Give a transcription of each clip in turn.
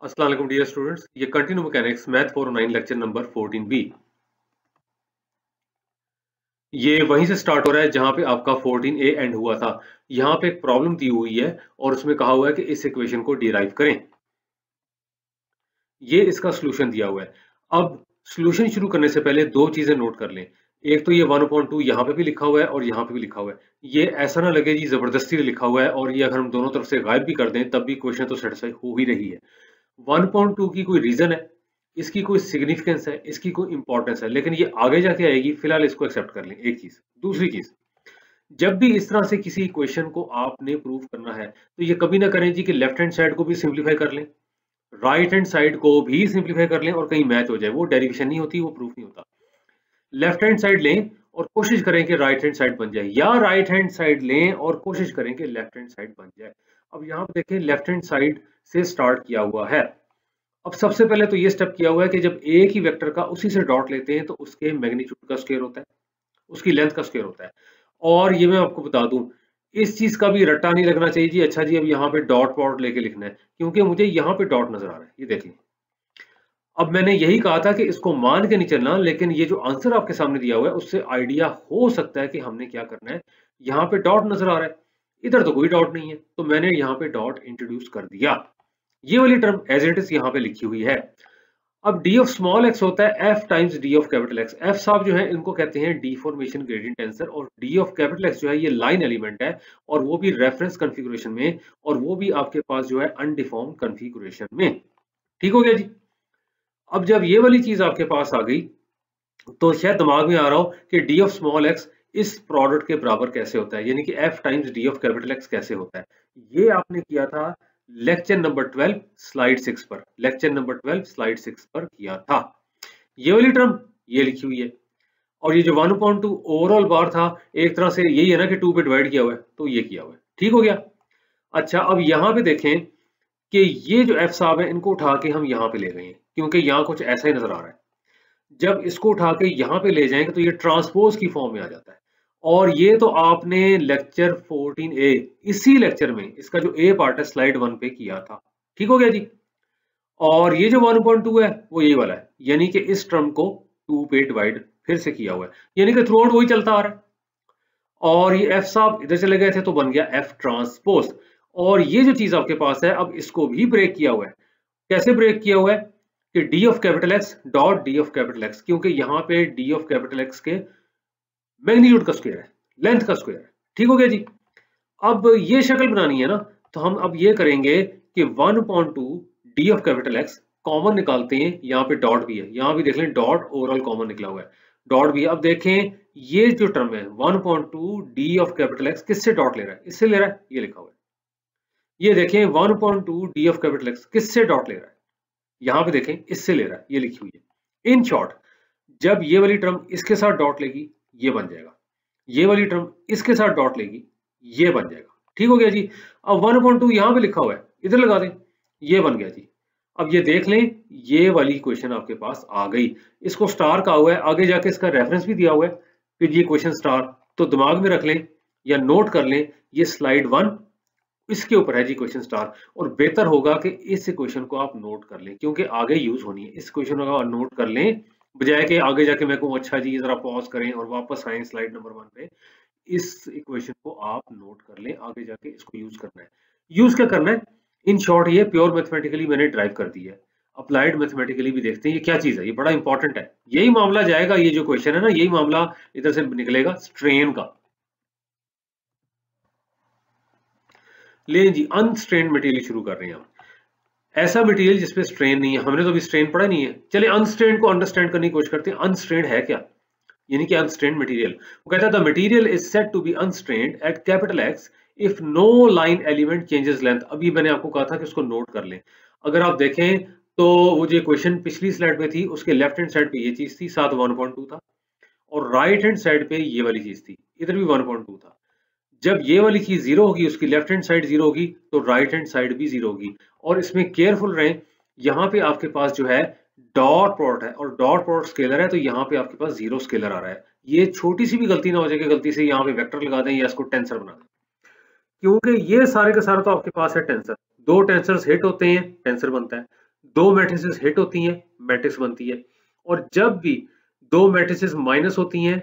अस्सलाम वालेकुम dear students, ये continue mechanics math 409 lecture number 14B। ये वहीं से स्टार्ट हो रहा है जहां पे आपका 14A एंड हुआ था। यहाँ पे एक प्रॉब्लम दी हुई है और उसमें कहा हुआ है कि इस इक्वेशन को डिराइव करें। ये इसका सोल्यूशन दिया हुआ है। अब सोल्यूशन शुरू करने से पहले दो चीजें नोट कर लें। एक तो ये 1/2 यहाँ पे भी लिखा हुआ है और यहाँ पे भी लिखा हुआ है। ये ऐसा ना लगे जी जबरदस्ती लिखा हुआ है और ये अगर हम दोनों तरफ से गायब भी कर दें तब भी क्वेश्चन तो सेटिस्फाई हो ही रही है। 1/2 की कोई रीजन है, इसकी कोई सिग्निफिकेंस है, इसकी कोई इंपॉर्टेंस है, लेकिन ये आगे जाके आएगी। फिलहाल इसको एक्सेप्ट कर लें। एक चीज। दूसरी चीज, जब भी इस तरह से किसी इक्वेशन को आपने प्रूव करना है तो ये कभी ना करें जी कि लेफ्ट हैंड साइड को भी सिंप्लीफाई कर लें, राइट हैंड साइड को भी सिंप्लीफाई कर लें और कहीं मैच हो जाए। वो डेरिवेशन नहीं होती, वो प्रूफ नहीं होता। लेफ्ट हैंड साइड लें और कोशिश करें कि राइट हैंड साइड बन जाए, या राइट हैंड साइड लें और कोशिश करें कि लेफ्ट हैंड साइड बन जाए। अब यहाँ पे देखें, लेफ्ट हैंड साइड से स्टार्ट किया हुआ है। अब सबसे पहले तो ये स्टेप किया हुआ है कि जब एक ही वेक्टर का उसी से डॉट लेते हैं तो उसके मैग्नीट्यूड का स्क्वायर होता है, उसकी लेंथ का स्क्वायर होता है। और ये मैं आपको बता दूं, इस चीज का भी रट्टा नहीं लगना चाहिए जी। अच्छा जी, अब यहाँ पे डॉट वॉट लेके लिखना है, क्योंकि मुझे यहाँ पे डॉट नजर आ रहा है, ये देख लें। अब मैंने यही कहा था कि इसको मान के नहीं चलना, लेकिन ये जो आंसर आपके सामने दिया हुआ है उससे आइडिया हो सकता है कि हमने क्या करना है। यहाँ पे डॉट नजर आ रहा है, इधर तो कोई डॉट नहीं है, तो मैंने यहाँ पे डॉट इंट्रोड्यूस कर दिया। ये वाली टर्म एज इट इज यहाँ पे लिखी हुई है। अब डी ऑफ स्मॉल एक्स होता है F times D of capital x. F साहब जो है इनको कहते हैं डिफॉर्मेशन ग्रेडियंट टेंसर, और डी ऑफ कैपिटल एक्स जो है ये लाइन एलिमेंट है, और वो भी रेफरेंस कॉन्फ़िगरेशन में, और वो भी आपके पास जो है अनडिफॉर्म कॉन्फ़िगरेशन में। ठीक हो गया जी। अब जब ये वाली चीज आपके पास आ गई तो शायद दिमाग में आ रहा हो कि डी ऑफ स्मॉल एक्स इस प्रोडक्ट के बराबर कैसे होता है, यानी कि F times D of capital x कैसे होता है। ये आपने किया था लेक्चर नंबर 12 स्लाइड 6 पर। लेक्चर नंबर 12 स्लाइड 6 पर किया था। ये वाली टर्म ये लिखी हुई है, और ये जो 1/2 ओवरऑल बार था, एक तरह से यही है ना कि 2 पे डिवाइड किया हुआ है, तो ये किया हुआ है। ठीक हो गया। अच्छा, अब यहाँ पे देखें कि ये जो एफ साहब है इनको उठा के हम यहाँ पे ले गए हैं, क्योंकि यहाँ कुछ ऐसा ही नजर आ रहा है। जब इसको उठा के यहाँ पे ले जाएंगे तो ये ट्रांसपोज की फॉर्म में आ जाता है। और ये तो आपने लेक्चर 14A, इसी लेक्चर में इसका जो ए पार्ट है स्लाइड 1 पे किया था। ठीक हो गया जी। और ये जो 1/2 है वो यही वाला है, यानी कि इस टर्म को 2 पे डिवाइड फिर से किया हुआ है, यानी कि थ्रू आउट वही चलता आ रहा है। और ये एफ साहब इधर चले गए थे तो बन गया एफ ट्रांसपोज। और ये जो चीज आपके पास है, अब इसको भी ब्रेक किया हुआ है। कैसे ब्रेक किया हुआ है कि D of capital x dot D of capital x, क्योंकि यहाँ पे डी ऑफ कैपिटल एक्स के मैग्नीट्यूड का स्क्वायर है, लेंथ का स्क्वायर है। ठीक हो गया जी। अब ये शक्ल बनानी है ना, तो हम अब ये करेंगे कि 1/2 D of capital x common निकालते हैं। यहाँ पे डॉट भी है, यहाँ भी देख लें डॉट ओवरऑल कॉमन निकला हुआ है, डॉट भी है। अब देखें ये जो टर्म है 1/2 डी ऑफ कैपिटल एक्स किससे डॉट ले रहा है, इससे ले रहा है, ये लिखा हुआ है। ये देखें 1/2 डी ऑफ कैपिटल एक्स किससे डॉट ले रहा है, यहाँ पे देखें इससे ले रहा है, ये लिखी हुई है। इन शॉर्ट, जब ये वाली टर्म इसके साथ डॉट लेगी ये बन जाएगा, ये वाली टर्म इसके साथ डॉट लेगी ये बन जाएगा। ठीक हो गया जी। अब 1/2 यहाँ पे लिखा हुआ है, इधर लगा दें, ये बन गया जी। अब ये देख लें, ये वाली इक्वेशन आपके पास आ गई। इसको स्टार का हुआ है, आगे जाके इसका रेफरेंस भी दिया हुआ है, फिर ये क्वेश्चन स्टार। तो दिमाग में रख लें या नोट कर लें, ये स्लाइड 1 इसके ऊपर है जी क्वेश्चन स्टार। और बेहतर होगा कि इस क्वेश्चन को आप नोट कर लें, क्योंकि आगे यूज होनी है। इस क्वेश्चन को आप नोट कर लें, बजाय कि आगे जाके मैं कहूँ अच्छा जी जरा पॉज करें और वापस आए स्लाइड नंबर 1 पे। इस इक्वेशन को आप नोट कर लें, आगे जाके इसको यूज करना है। यूज क्या करना है, इन शॉर्ट ये प्योर मैथमेटिकली मैंने ड्राइव कर दी है। अप्लाइड मैथमेटिकली भी देखते हैं ये क्या चीज है, ये बड़ा इंपॉर्टेंट है। यही मामला जाएगा, ये जो क्वेश्चन है ना, यही मामला इधर से निकलेगा स्ट्रेन का। ले जी, अनस्ट्रेन मटेरियल शुरू कर रहे हैं हम। ऐसा मटेरियल जिसपे स्ट्रेन नहीं है, हमने तो अभी स्ट्रेन पढ़ा नहीं है। चलिए अनस्ट्रेन को अंडरस्टैंड करने की कोशिश करते हैं। अनस्ट्रेन है क्या, यानी कि अनस्ट्रेन्ड मटेरियल। वो कहता है the material is said to be unstrained at capital X if no line element changes length. अभी मैंने आपको कहा था कि उसको नोट कर लें। अगर आप देखें तो वो जो क्वेश्चन पिछली स्लाइड में थी उसके लेफ्ट हैंड साइड पे ये चीज थी, साथ 1/2 था, और राइट हैंड साइड पे ये वाली चीज थी, इधर भी 1/2 था। जब ये वाली चीज जीरो होगी, उसकी लेफ्ट हैंड साइड जीरो होगी, तो राइट हैंड साइड भी जीरो होगी। और इसमें केयरफुल रहें, यहाँ पे आपके पास जो है डॉट प्रोडक्ट है, और डॉट प्रोडक्ट स्केलर है, तो यहाँ पे आपके पास जीरो स्केलर आ रहा है। ये छोटी सी भी गलती ना हो जाए कि गलती से यहाँ पे वेक्टर लगा दें या इसको टेंसर बना दें, क्योंकि ये सारे के सारे तो आपके पास है टेंसर। दो टेंसर्स हिट होते हैं टेंसर बनता है, दो मैट्रिसेस हिट होती हैं, मैट्रिक्स बनती है, और जब भी दो मैट्रिसेस माइनस होती हैं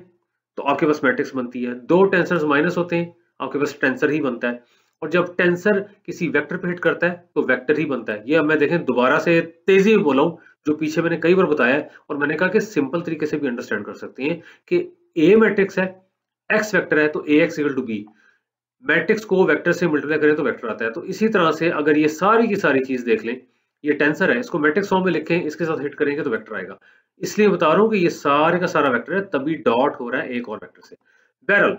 तो आपके पास मैट्रिक्स बनती है। दो टेंसर्स माइनस होते हैं, आपके पास टेंसर ही बनता है, और जब टेंसर किसी वेक्टर पे हिट करता है तो वेक्टर ही बनता है। ये अब मैं देखें दोबारा से तेजी में बोला हूं, जो पीछे मैंने कई बार बताया है, और मैंने कहा कि सिंपल तरीके से भी अंडरस्टैंड कर सकते हैं कि ए मैट्रिक्स है, एक्स वेक्टर है, तो A X equal to B, matrix को वेक्टर से मल्टीप्लाई करें तो वेक्टर आता है। तो इसी तरह से अगर ये सारी की सारी चीज देख लें, ये टेंसर है, इसको मैट्रिक्स फॉर्म में लिखें, इसके साथ हिट करेंगे तो वेक्टर आएगा। इसलिए बता रहा हूं कि ये सारे का सारा वेक्टर है, तभी डॉट हो रहा है एक और वेक्टर से। बहरहाल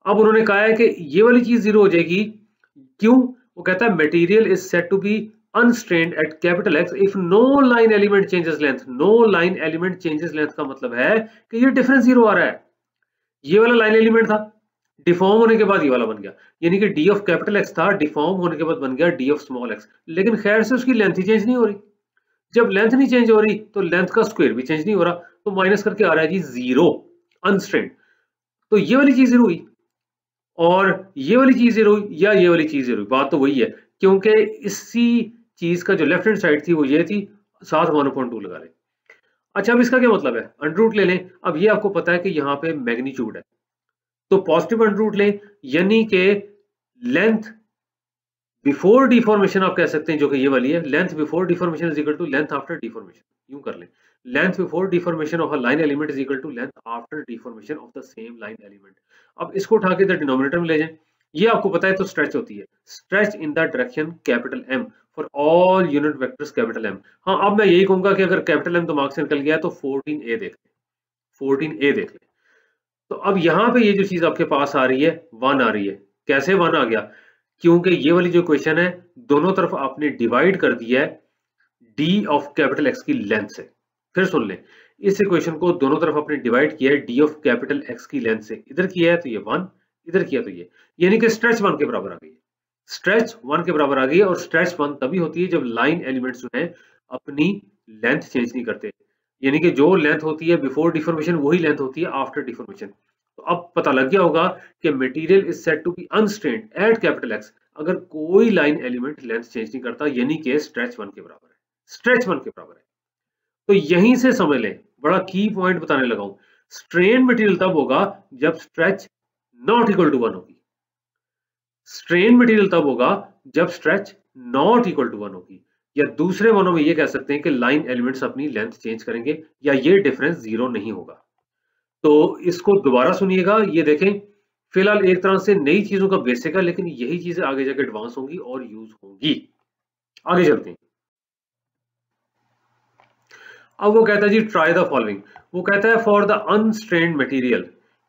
अब उन्होंने कहा है कि ये वाली चीज जीरो हो जाएगी। क्यों? वो कहता है material is said to be unstrained at capital X if no line element changes length. No line element changes length का मतलब है कि ये डिफरेंस जीरो आ रहा है। ये वाला लाइन एलिमेंट था, डिफॉर्म होने के बाद ये वाला बन गया, यानी कि डी ऑफ कैपिटल एक्स था, डिफॉर्म होने के बाद बन गया डी ऑफ स्मॉल एक्स, लेकिन खैर से उसकी लेंथ ही चेंज नहीं हो रही। जब लेंथ नहीं चेंज हो रही तो लेंथ का स्क्वायर भी चेंज नहीं हो रहा, तो माइनस करके आ रहा है जी जीरो, अनस्ट्रेन्ड। तो ये वाली चीज जीरो हुई और ये वाली चीज जीरो हुई, या ये वाली चीज जीरो हुई, बात तो वही है, क्योंकि इसी चीज का जो लेफ्ट हैंड साइड थी वो ये थी, साथ 1/2 लगा लें। अच्छा, अब इसका क्या मतलब है? अंडर रूट ले लें। अब ये आपको पता है कि यहाँ पे मैग्नीट्यूड है, तो पॉजिटिव अंडर रूट लें, यानी कि लेंथ बिफोर डिफॉर्मेशन आप कह सकते हैं, जो कि ये वाली है, length before deformation is equal to length after deformation. यूं कर लें, length before deformation of a line element is equal to length after deformation of the same line element. अब इसको उठा के इधर डिनोमिनेटर में ले जाएं। ये आपको पता है तो स्ट्रेच होती है, stretch in the direction capital M for all unit vectors capital M. हाँ, अब मैं यही कहूंगा कि अगर कैपिटल एम दिमाग से निकल गया तो 14a देख लें, 14a देख लें। तो अब यहाँ पे ये जो चीज आपके पास आ रही है 1 आ रही है। कैसे 1 आ गया? क्योंकि ये वाली जो क्वेश्चन है दोनों तरफ आपने डिवाइड कर दिया है डी ऑफ कैपिटल एक्स की लेंथ से। फिर सुन लें, इस इक्वेशन को दोनों तरफ आपने डिवाइड किया है डी ऑफ कैपिटल एक्स की लेंथ से। इधर किया है तो ये 1, इधर किया तो ये, यानी कि स्ट्रेच 1 के बराबर आ गई है। स्ट्रेच 1 के बराबर आ गई है, और स्ट्रेच 1 तभी होती है जब लाइन एलिमेंट्स जो है अपनी लेंथ चेंज नहीं करते, यानी कि जो लेंथ होती है बिफोर डिफॉर्मेशन वही लेंथ होती है आफ्टर डिफॉर्मेशन। तो अब पता लग गया होगा कि material is said to be unstrained at capital X अगर कोई लाइन एलिमेंट लेंथ चेंज नहीं करता, यानी कि स्ट्रेच 1 के बराबर है, स्ट्रेच 1 के बराबर है। तो यहीं से समझ लें, बड़ा की पॉइंट बताने लगा हूं, स्ट्रेन मटेरियल तब होगा जब स्ट्रेच नॉट इक्वल टू 1 होगी। स्ट्रेन मटेरियल तब होगा जब स्ट्रेच नॉट इक्वल टू 1 होगी, या दूसरे मानों में ये कह सकते हैं कि लाइन एलिमेंट्स अपनी लेंथ चेंज करेंगे, या ये डिफरेंस जीरो नहीं होगा। तो इसको दोबारा सुनिएगा, ये देखें, फिलहाल एक तरह से नई चीजों का बेसिक है, लेकिन यही चीजें आगे जाके एडवांस होंगी और यूज होंगी। आगे चलते हैं। अब वो कहता है जी ट्राई द फॉलोइंग। वो कहता है for the unstrained material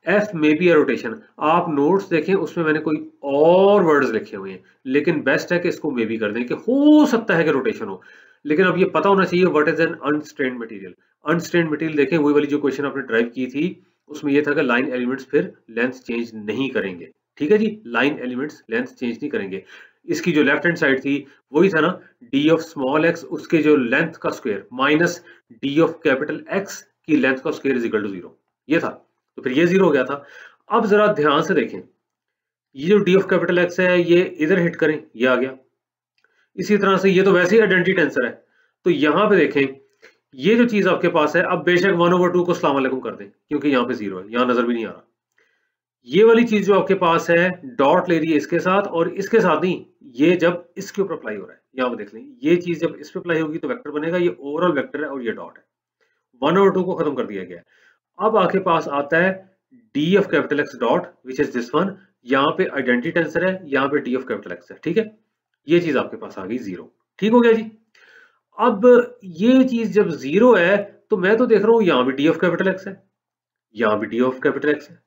F may be a rotation. आप नोट्स देखें, उसमें मैंने कोई और वर्ड्स लिखे हुए हैं, लेकिन बेस्ट है कि इसको मे बी कर दें कि हो सकता है कि रोटेशन हो, लेकिन अब ये पता होना चाहिए what is an unstrained material. Unstrained material देखें, वही वाली जो क्वेश्चन आपने ड्राइव की थी उसमें यह था कि लाइन एलिमेंट्स फिर लेंथ चेंज नहीं करेंगे। ठीक है जी, लाइन एलिमेंट्स लेंथ चेंज नहीं करेंगे। इसकी जो लेफ्ट हैंड साइड थी वही था ना, डी ऑफ स्मॉल एक्स उसके जो लेंथ का square minus D of capital x की लेंथ का स्क्वायर इज इक्वल टू 0, ये था। तो फिर ये 0 हो गया था। अब जरा ध्यान से देखें, ये जो डी ऑफ कैपिटल एक्स है ये इधर हिट करें, ये आ गया। इसी तरह से ये तो वैसे ही आइडेंटिटी टेंसर है, तो यहां पे देखें ये जो चीज आपके पास है, अब बेशक 1/2 को सलाम अलैकुम कर दें क्योंकि यहाँ पे 0 है, यहाँ नजर भी नहीं आ रहा। ये वाली चीज जो आपके पास है डॉट ले रही है इसके साथ, और इसके साथ नहीं, ये जब इसके ऊपर अप्लाई हो रहा है, यहाँ पे देख लें, ये चीज जब इस पे अप्लाई होगी तो वेक्टर बनेगा, ये ओवरऑल वेक्टर है और ये डॉट है। 1/2 को खत्म कर दिया गया है। अब आपके पास आता है D of capital x dot which is this one, यहाँ पे आइडेंटिटी टेंसर है, यहाँ पे डी ऑफ कैपिटल एक्स है। ठीक है, ये चीज आपके पास आ गई 0। ठीक हो गया जी। अब ये चीज जब 0 है तो मैं तो देख रहा हूं यहाँ भी डी ऑफ कैपिटल एक्स है, यहाँ भी डी ऑफ कैपिटल एक्स है,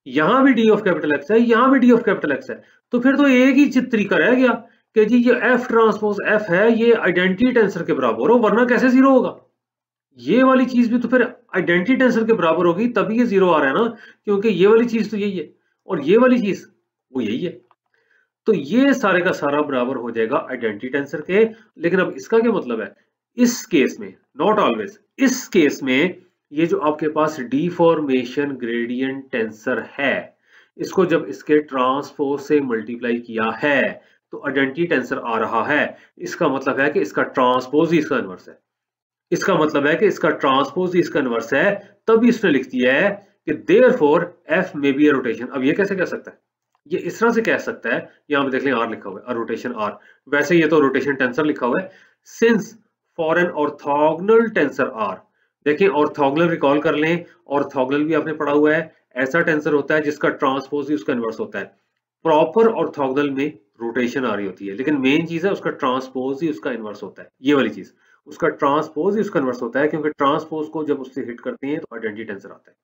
यहाँ भी डी ऑफ कैपिटल एक्स है, यहाँ भी डी ऑफ कैपिटल एक्स है। तो फिर तो एक ही तरीका रह गया कि जी ये एफ ट्रांसपोज एफ है, ये आइडेंटिटी टेंसर के बराबर हो, वरना कैसे 0 होगा? ये वाली चीज भी तो फिर आइडेंटिटी टेंसर के बराबर होगी, तभी ये 0 आ रहा है ना, क्योंकि ये वाली चीज तो यही है और ये वाली चीज वो यही है। तो ये सारे का सारा बराबर हो जाएगा आइडेंटिटी टेंसर के। लेकिन अब इसका क्या मतलब है? इस केस में, नॉट ऑलवेज, इस केस में ये जो आपके पास डिफॉर्मेशन ग्रेडियंट टेंसर है, इसको जब इसके ट्रांसपोज से मल्टीप्लाई किया है तो आइडेंटिटी टेंसर आ रहा है, इसका मतलब है कि इसका ट्रांसपोज ही इसका इनवर्स है। इसका मतलब है कि इसका ट्रांसपोज ही इसका इनवर्स है, तभी इसने लिख दिया है कि therefore F may be a rotation. अब ये कैसे कह सकता है? ये इस तरह से कह सकता है, यहाँ पे देख लें आर लिखा हुआ है, अ रोटेशन आर। वैसे ये तो रोटेशन टेंसर लिखा हुआ है। Since for an orthogonal tensor R, देखिए ऑर्थोगोनल रिकॉल कर लें, ऑर्थोगोनल भी आपने पढ़ा हुआ है, ऐसा टेंसर होता है जिसका ट्रांसपोज ही उसका इनवर्स होता है। प्रॉपर ऑर्थोगोनल में रोटेशन आ रही होती है, लेकिन मेन चीज है उसका ट्रांसपोज ही उसका इनवर्स होता है। ये वाली चीज, उसका ट्रांसपोज ही उसका इनवर्स होता है, क्योंकि ट्रांसपोज को जब उससे हिट करते हैं तो आइडेंटिटी टेंसर आता है।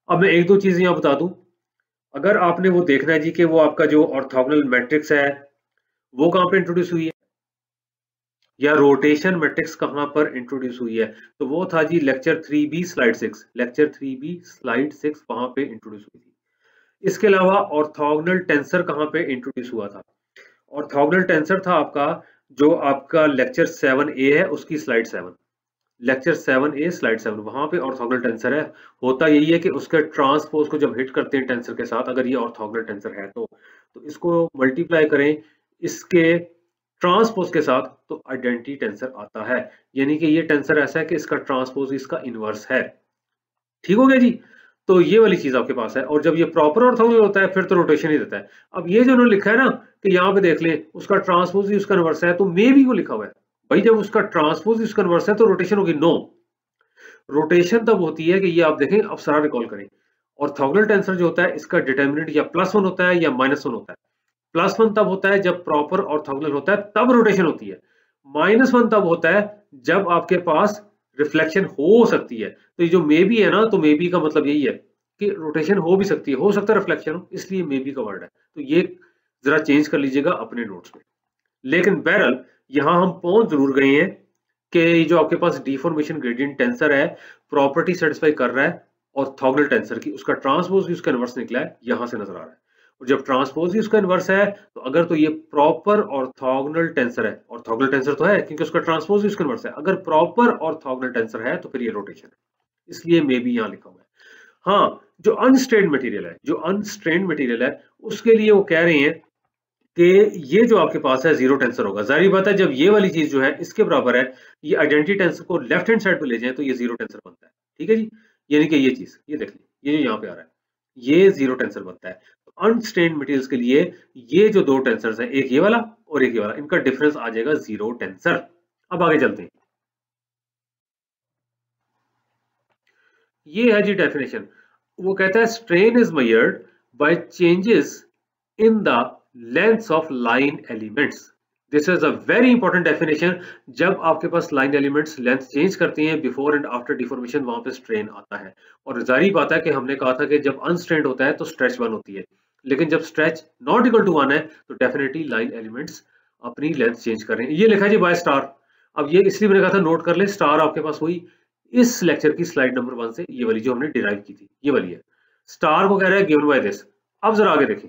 अब मैं एक दो चीजें यहाँ बता दूं, अगर आपने वो देखना है जी कि वो आपका जो ऑर्थोगोनल मैट्रिक्स है वो कहाँ पे इंट्रोड्यूस हुई है, या रोटेशन मैट्रिक्स कहाँ पर इंट्रोड्यूस हुई है, तो वो था जी lecture 3B slide 6, lecture 3B slide 6 वहां पे इंट्रोड्यूस हुई थी। इसके अलावा ऑर्थोगोनल टेंसर कहाँ पे इंट्रोड्यूस हुआ था? ऑर्थोगोनल टेंसर था आपका जो आपका लेक्चर 7A है उसकी स्लाइड 7, लेक्चर 7A स्लाइड 7, वहां पे ऑर्थोगोनल टेंसर है। होता यही है कि उसके ट्रांसपोज को जब हिट करते हैं टेंसर के साथ, अगर ये ऑर्थोगोनल टेंसर है तो इसको मल्टीप्लाई करें इसके ट्रांसपोज के साथ तो आइडेंटिटी टेंसर आता है। यानी कि ये टेंसर ऐसा है कि इसका ट्रांसपोज इसका इनवर्स है। ठीक हो गया जी? तो ये वाली चीज आपके पास है, और जब ये प्रॉपर ऑर्थोगोनल होता है फिर तो रोटेशन ही देता है। अब ये जो उन्होंने लिखा है ना कि यहाँ पे देख लें उसका ट्रांसपोज ही उसका इनवर्स है, तो मे बी को लिखा हुआ है। भाई जब उसका ट्रांसपोज इसका इनवर्स है तो रोटेशन होगी? नो, रोटेशन तब होती है कि ये आप देखें, अब सारा रिकॉल करें, ऑर्थोगोनल टेंसर जो होता है इसका डिटर्मिनेंट या +1 होता है या -1 होता है। +1 तब होता है जब प्रॉपर ऑर्थोगोनल होता है, तब रोटेशन होती है। -1 तब होता है जब आपके पास रिफ्लेक्शन हो सकती है। तो ये जो मे बी है ना, तो मे बी का मतलब यही है कि रोटेशन हो भी सकती है, हो सकता है रिफ्लेक्शन हो, इसलिए मे बी का वर्ड है। तो ये जरा चेंज कर लीजिएगा अपने नोट्स में। लेकिन बहरहाल यहां हम पहुंच जरूर गए हैं कि जो आपके पास डिफॉर्मेशन ग्रेडियंट टेंसर है प्रॉपर्टी सेटिस्फाई कर रहा है ऑर्थोगोनल टेंसर की, उसका ट्रांसपोज भी उसका इनवर्स निकला है, यहां से नजर आ रहा है। और जब ट्रांसपोज ही उसका इनवर्स है तो अगर तो ये प्रॉपर ऑर्थोगोनल टेंसर है, ऑर्थोगोनल टेंसर तो है क्योंकि उसका ट्रांसपोज ही उसका इनवर्स है, अगर प्रॉपर ऑर्थोगोनल टेंसर है तो फिर ये रोटेशन है, इसलिए मे बी यहां लिखा हुआ है। हाँ, जो अनस्ट्रेन्ड मटेरियल है, जो अनस्ट्रेन्ड मटेरियल है उसके लिए वो कह रहे हैं कि ये जो आपके पास है जीरो टेंसर होगा। जाहिर बात है जब ये वाली चीज जो है इसके बराबर है, ये आइडेंटिटी टेंसर को लेफ्ट हैंड साइड पे ले जाएं तो ये जीरो टेंसर बनता है। ठीक है जी? यानी कि ये चीज, ये देख लीजिए, ये जो यहाँ पे आ रहा है ये जीरो टेंसर बनता है। तो अनस्ट्रेन्ड मटेरियल्स के लिए ये जो दो टेंसर्स हैं, एक ये वाला और एक ये वाला, इनका डिफरेंस आ जाएगा जीरो टेंसर। अब आगे चलते हैं, ये है जी डेफिनेशन। वो कहता है strain is measured by changes in the lengths of line elements. This is a very important definition. जब आपके पास लाइन एलिमेंट्स लेंथ चेंज करती हैं बिफोर एंड आफ्टर डिफॉर्मेशन, वहां पे स्ट्रेन आता है। और जाहिर बात है कि हमने कहा था कि जब अनस्ट्रेन्ड होता है तो स्ट्रेच 1 होती है, लेकिन जब स्ट्रेच नॉट इक्वल टू 1 है तो डेफिनेटली लाइन एलिमेंट्स अपनी लेंथ चेंज कर रहे हैं। ये लिखा है जी बाय स्टार। अब ये इसलिए मैंने कहा था नोट कर ले, स्टार आपके पास हुई इस लेक्चर की स्लाइड नंबर 1 से, ये वाली जो हमने डिराइव की थी, ये वाली है। स्टार को कह रहा है गिवन बाय दिस। अब जरा आगे देखें,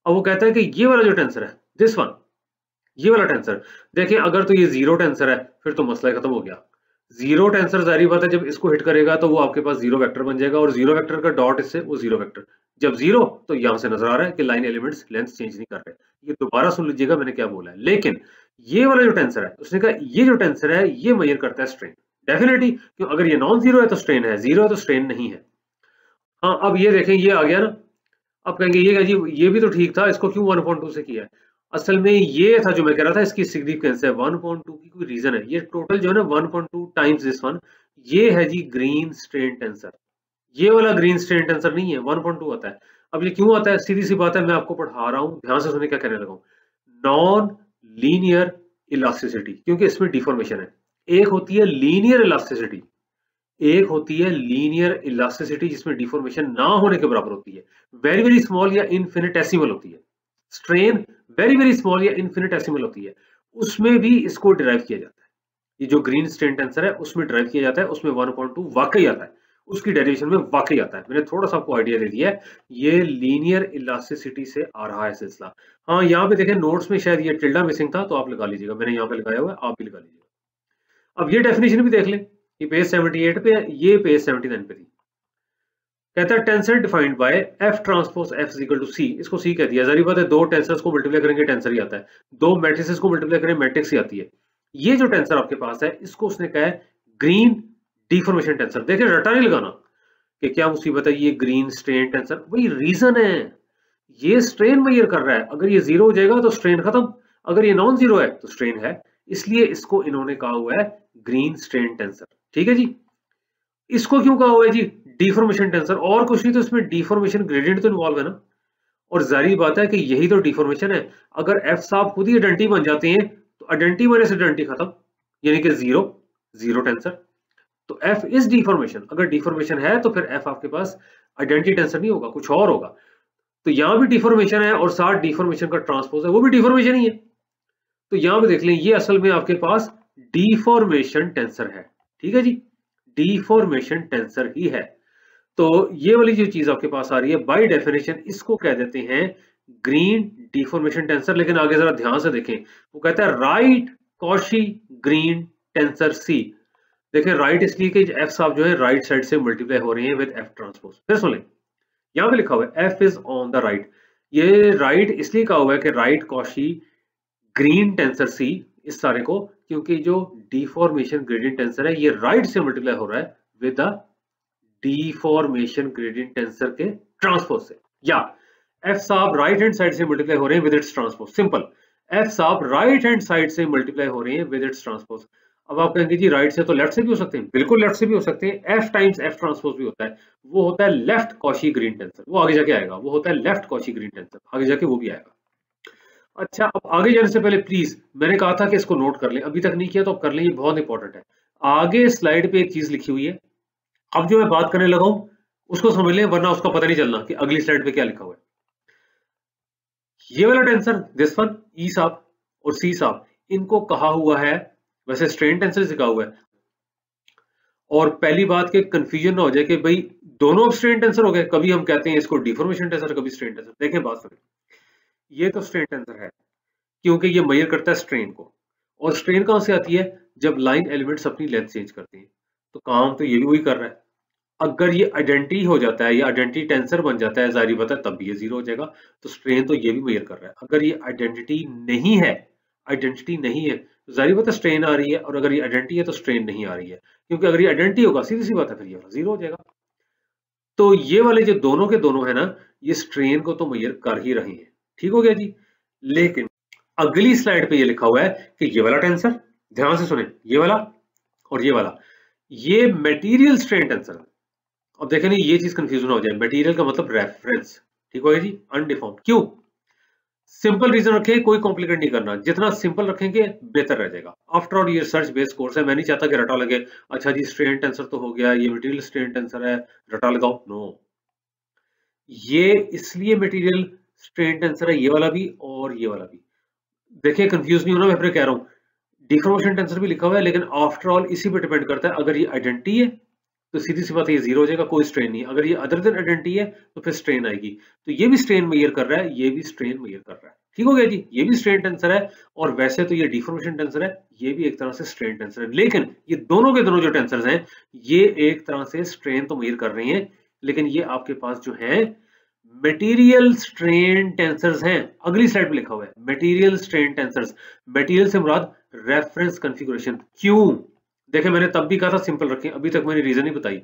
अब वो कहता है कि ये वाला जो टेंसर है, दिस वन, ये वाला टेंसर, देखिए अगर तो ये जीरो टेंसर है फिर तो मसला खत्म हो गया। जीरो टेंसर जाहिर बात है जब इसको हिट करेगा तो वो आपके पास जीरो वेक्टर बन जाएगा, और जीरो वेक्टर का डॉट इससे वो जीरो वेक्टर, जब जीरो तो यहां से नजर आ रहा है कि लाइन एलिमेंट्स लेंथ चेंज नहीं कर रहे। ये दोबारा सुन लीजिएगा मैंने क्या बोला है। लेकिन ये वाला जो टेंसर है, उसने कहा ये जो टेंसर है ये मेजर करता है स्ट्रेन, डेफिनेटली, क्यों? अगर ये नॉन जीरो है तो स्ट्रेन है, जीरो है तो स्ट्रेन नहीं है। हाँ, अब ये देखें ये आ गया ना। अब कहेंगे ये क्या जी, ये भी तो ठीक था, इसको क्यों 1/2 से किया है? असल में ये था जो मैं कह रहा था, इसकी सिग्निफिकेंस है 1/2 की कोई रीजन है। ये टोटल जो है ना 1/2 टाइम्स दिस वन, ये है जी ग्रीन स्ट्रेन टेंसर। ये वाला ग्रीन स्ट्रेन टेंसर नहीं है, 1/2 आता है। अब ये क्यों आता है? सीधी सी बात है, मैं आपको पढ़ा रहा हूँ, ध्यान से सुनिए क्या कहने लगा हूँ। नॉन लीनियर इलास्टिसिटी, क्योंकि इसमें डिफॉर्मेशन है। एक होती है लीनियर इलास्टिसिटी, एक होती है लीनियर इलास्टिसिटी जिसमें डिफॉर्मेशन ना होने के बराबर होती है, वेरी वेरी स्मॉल या इनफिनिटेसिमल होती है। स्ट्रेन वेरी वेरी स्मॉल या इनफिनिटेसिमल होती है, उसमें भी इसको डिराइव किया जाता है। ये जो ग्रीन स्ट्रेन टेंसर है उसमें डिराइव किया जाता है, उसमें 1/2 वाकई आता है, उसकी डेरिवेशन में वाकई आता है। मैंने थोड़ा सा आपको आइडिया दे दिया है, ये लीनियर इलास्टिसिटी से आ रहा है सिलसिला। हाँ, यहाँ पे देखें नोट्स में शायद ये टिल्डा मिसिंग था, तो आप लगा लीजिएगा, मैंने यहाँ पे लगाया हुआ है, आप भी लगा लीजिएगा। अब ये डेफिनेशन भी देख लें, ये पेज 78 पे है, ये पेज 79 पे थी। कहता है tensor defined by F transpose F equal to C. इसको सी कह दिया, जारी बात है दो टेंसर्स को मल्टीप्लाई करेंगे टेंसर ही आता है, दो मैट्रिसेस को मल्टीप्लाई करेंगे मैट्रिक्स ही आती है। ये जो टेंसर आपके पास है इसको उसने कहा है ग्रीन डिफॉर्मेशन टेंसर। देखिए रटा नहीं लगाना कि क्या मुसीबत है, ये ग्रीन स्ट्रेन टेंसर, वही रीजन है, ये स्ट्रेन मेजर कर रहा है। अगर ये जीरो हो जाएगा तो स्ट्रेन खत्म, अगर ये नॉन जीरो है तो स्ट्रेन है, इसलिए इसको इन्होंने कहा हुआ है ग्रीन स्ट्रेन टेंसर। ठीक है जी। इसको क्यों कहा हुआ है जी डिफॉर्मेशन टेंसर? और कुछ नहीं तो इसमें डिफॉर्मेशन ग्रेडियंट तो इन्वॉल्व है ना, और जारी बात है कि यही तो डिफॉर्मेशन है। अगर एफ साहब खुद ही आइडेंटिटी बन जाते हैं तो आइडेंटिटी माइनस आइडेंटिटी खत्म, यानी कि जीरो, जीरो टेंसर। तो एफ इज डिफॉर्मेशन, अगर डिफॉर्मेशन है तो फिर एफ आपके पास आइडेंटिटी टेंसर नहीं होगा, कुछ और होगा। तो यहां भी डिफॉर्मेशन है और साथ डिफॉर्मेशन का ट्रांसपोज है, वो भी डिफॉर्मेशन ही है। तो यहां पे देख लें ये असल में आपके पास डिफॉर्मेशन टेंसर है। ठीक है जी, डिफॉर्मेशन टेंसर ही है। तो ये वाली जो चीज आपके पास आ रही है बाय डेफिनेशन इसको कह देते हैं ग्रीन डिफॉर्मेशन टेंसर। लेकिन आगे जरा ध्यान से देखें, वो कहता है राइट कॉशी ग्रीन टेंसर सी। देखिए राइट इसलिए कि एफ साहब जो है राइट साइड से मल्टीप्लाई हो रहे हैं विद एफ ट्रांसपोज। फिर सुन लें, यहां पे लिखा हुआ है F is on the right. ये राइट इसलिए कहा हुआ है कि राइट कॉशी ग्रीन टेंसर सी इस सारे को, क्योंकि जो डिफॉर्मेशन ग्रेडियंट टेंसर है ये राइट से मल्टीप्लाई हो रहा है with the deformation gradient tensor के ट्रांसपोज से। या एफ साहब राइट हैंड साइड से मल्टीप्लाई हो रहे हैं with its transpose. Simple, F साहब राइट हैंड साइड से मल्टीप्लाई हो रहे हैं विद इट्स ट्रांसपोज। अब आप कहेंगे जी राइट से तो लेफ्ट से भी हो सकते हैं, बिल्कुल लेफ्ट से भी हो सकते हैं। एफ टाइम्स एफ ट्रांसपोज भी होता है, वो होता है लेफ्ट कॉशी ग्रीन टेंसर, वो आगे जाके आएगा, वो होता है लेफ्ट कॉशी ग्रीन टेंसर, आगे जाके वो भी आएगा। अच्छा, अब आगे जाने से पहले प्लीज, मैंने कहा था कि इसको नोट कर लें, अभी तक नहीं किया तो अब कर लें, ये बहुत इंपॉर्टेंट है। आगे स्लाइड पे एक चीज लिखी हुई है, अब जो मैं बात करने लगा हूं उसको समझ लें, वरना उसका पता नहीं चलना कि अगली स्लाइड पे क्या लिखा हुआ है। ये वाला टेंसर दिस वन ई साहब और सी साहब, इनको कहा हुआ है, वैसे स्ट्रेन टेंसर से कहा हुआ है। और पहली बात के कंफ्यूजन ना हो जाए कि भाई दोनों स्ट्रेन टेंसर हो गए, कभी हम कहते हैं इसको डिफॉर्मेशन टेंसर, कभी स्ट्रेन टेंसर। देखें बात सुनें, ये तो स्ट्रेन टेंसर है क्योंकि ये मेजर करता है स्ट्रेन को, और स्ट्रेन कहां से आती है? जब लाइन एलिमेंट्स अपनी लेंथ चेंज करते हैं। तो काम तो ये भी वही कर रहा है। अगर ये आइडेंटिटी हो जाता है या आइडेंटिटी टेंसर बन जाता है, जारी बात है तब भी ये जीरो हो जाएगा। तो स्ट्रेन तो ये भी मेजर कर रहा है। अगर ये आइडेंटिटी नहीं है, आइडेंटिटी नहीं है तो जारी बात है स्ट्रेन आ रही है, और अगर ये आइडेंटिटी है तो स्ट्रेन नहीं आ रही है, क्योंकि अगर ये आइडेंटिटी होगा सीधी सी बात है फिर ये जीरो हो जाएगा। तो ये वाले जो दोनों के दोनों है ना, ये स्ट्रेन को तो मेजर कर ही रहे हैं। ठीक हो गया जी। लेकिन अगली स्लाइड पे ये लिखा हुआ है कि ये वाला टेंसर, ध्यान से सुने, ये वाला और ये वाला, ये मटेरियल स्ट्रेन टेंसर। अब देखें नहीं ये चीज कंफ्यूजन हो जाए, मटेरियल का मतलब रेफरेंस। ठीक हो गया जी, अनडिफॉर्म्ड। क्यों? सिंपल रीजन रखें, कोई कॉम्प्लिकेट नहीं करना, जितना सिंपल रखेंगे बेहतर रह जाएगा। आफ्टर ऑल ये रिसर्च बेस्ड कोर्स है, मैं नहीं चाहता कि रटा लगे, अच्छा जी स्ट्रेन टेंसर तो हो गया, ये मटेरियल स्ट्रेन टेंसर है, रटा लगाओ। नो, ये इसलिए मटेरियल स्ट्रेन टेंसर है, ये वाला भी और ये वाला भी। देखिए कंफ्यूज नहीं होना, मैं फिर कह रहा हूँ डिफॉर्मेशन टेंसर भी लिखा हुआ है, लेकिन आफ्टर ऑल इसी पे डिपेंड करता है। अगर ये आइडेंटिटी है तो सीधी सी बात है ये जीरो हो जाएगा, कोई स्ट्रेन नहीं। अगर ये अदर देन आइडेंटिटी है तो फिर स्ट्रेन आएगी। तो ये भी स्ट्रेन मेजर कर रहा है, ये भी स्ट्रेन मेजर कर रहा है। ठीक हो गया जी, ये भी स्ट्रेन टेंसर है, और वैसे तो ये डिफॉर्मेशन टेंसर है, ये भी एक तरह से स्ट्रेन टेंसर है। लेकिन ये दोनों के दोनों जो टेंसर्स हैं ये एक तरह से स्ट्रेन तो मेजर कर रहे हैं, लेकिन ये आपके पास जो है मटेरियल स्ट्रेन टेंसर्स हैं। अगली स्लाइड पे लिखा हुआ है मटेरियल स्ट्रेन टेंसर्स। मटेरियल से मुराद रेफरेंस कॉन्फ़िगरेशन। क्यों? देखिए मैंने तब भी कहा था सिंपल रखें, अभी तक मैंने रीजन नहीं बताई।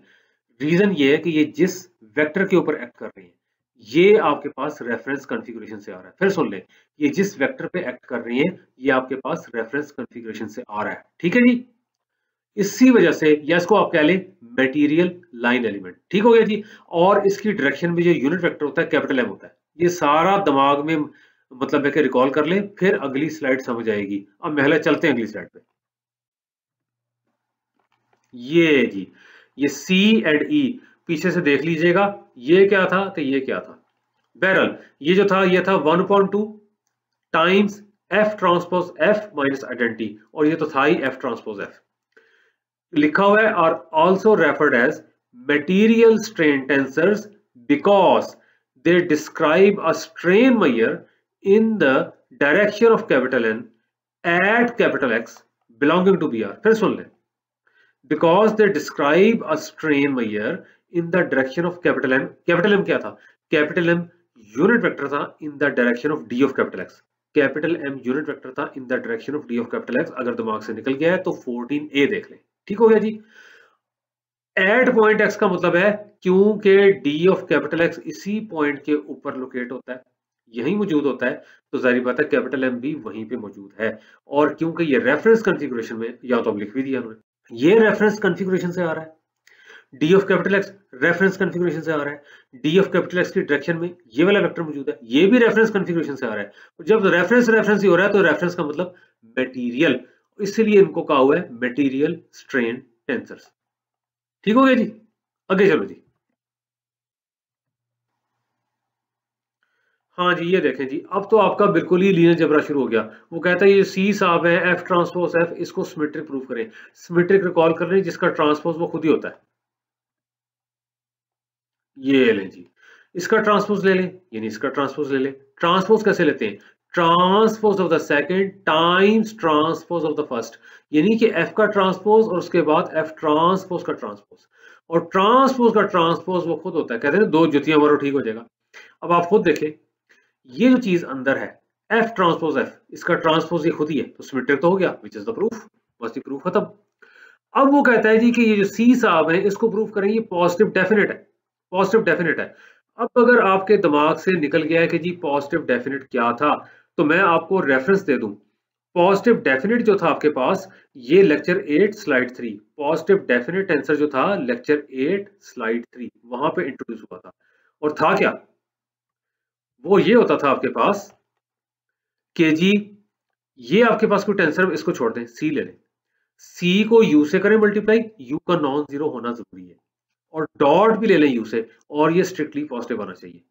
रीजन ये है कि ये जिस वेक्टर के ऊपर एक्ट कर रहे हैं ये आपके पास रेफरेंस कॉन्फ़िगरेशन से आ रहा है। फिर सुन ले, ये जिस वेक्टर पे एक्ट कर रही हैं ये आपके पास रेफरेंस कॉन्फ़िगरेशन से आ रहा है। ठीक है जी, इसी वजह से या इसको आप कह लें मटेरियल लाइन एलिमेंट। ठीक हो गया जी। और इसकी डायरेक्शन में जो यूनिट वेक्टर होता है कैपिटल एम होता है। ये सारा दिमाग में मतलब है कि रिकॉल कर लें, फिर अगली स्लाइड समझ आएगी। अब पहले चलते हैं अगली स्लाइड पे। ये जी, ये सी एंड ई पीछे से देख लीजिएगा, ये क्या था तो ये क्या था। बहरहाल ये जो था ये था 1/2 times F transpose F minus identity, और ये तो था ही एफ ट्रांसपोज एफ। लिखा हुआ है are also referred as material strain tensors because they describe a strain measure in the direction of capital N at capital X belonging to B R. फिर सुन लें, because they describe a strain measure in the direction of capital M. Capital M क्या था? Capital M unit vector था in the direction of D of capital X. Capital M unit vector था in the direction of D of capital X. अगर दिमाग से निकल गया है तो 14A देख लें। ठीक हो गया जी। एट पॉइंट एक्स का मतलब है क्योंकि डी ऑफ कैपिटल एक्स इसी पॉइंट के ऊपर लोकेट होता है, यही मौजूद होता है, तो जाहिर बात है कैपिटल एम भी वहीं पे मौजूद है। और क्योंकि ये रेफरेंस कॉन्फ़िगरेशन में, या तो अब लिख भी दिया उन्होंने, ये रेफरेंस कॉन्फ़िगरेशन से आ रहा है, D of capital x reference configuration से आ रहा है, डी ऑफ कैपिटल एक्स की डायरेक्शन में ये वाला वेक्टर मौजूद है, ये भी रेफरेंस कॉन्फ़िगरेशन से आ रहा है। और जब रेफरेंस रेफरेंस ही हो रहा है तो रेफरेंस का मतलब मटेरियल, इसलिए इनको कहा हुआ है मटेरियल स्ट्रेन टेंसर्स। ठीक हो गया जी। आगे चलो जी। हाँ जी, ये देखें जी, अब तो आपका बिल्कुल ही लीनियर जबरा शुरू हो गया। वो कहता है ये सी साहब है, एफ ट्रांसपोज एफ, इसको सिमेट्रिक प्रूफ करें। सिमेट्रिक रिकॉल कर रहे हैं जिसका ट्रांसपोज वो खुद ही होता है। ये लें जी, इसका ट्रांसपोज ले लें, यानी इसका ट्रांसपोज ले लें। ट्रांसपोज कैसे लेते हैं? Transpose of the second times transpose of the first, यानी कि एफ का ट्रांसपोज और उसके बाद एफ ट्रांसपोज का ट्रांसपोज। और ट्रांसपोज का ट्रांसपोज वो खुद होता है। कहते हैं ना, दो जुतियां मारो ठीक हो जाएगा। अब आप खुद देखें, ये जो चीज अंदर है एफ ट्रांसपोज एफ, इसका ट्रांसपोज ये खुद ही है, तो सिमेट्रिक तो हो गया, विच इज द प्रूफ। बस ये प्रूफ खत्म। अब वो कहता है जी कि ये जो सी साहब है इसको प्रूफ करें, ये पॉजिटिव डेफिनेट है, पॉजिटिव डेफिनेट है। अब अगर आपके दिमाग से निकल गया है कि जी पॉजिटिव डेफिनेट क्या था, तो मैं आपको रेफरेंस दे दूं। पॉजिटिव डेफिनेट जो था आपके पास, ये lecture 8 slide 3, positive definite answer जो था लेक्चर 8 स्लाइड 3, वहां पे इंट्रोड्यूस हुआ था। और था क्या? वो ये होता था आपके पास कि जी ये आपके पास कोई टेंसर, इसको छोड़ दें, सी ले लें, सी को यू से करें मल्टीप्लाई, यू का नॉन जीरो होना जरूरी है, और डॉट भी ले लें यू से, और ये स्ट्रिक्टली पॉजिटिव आना चाहिए।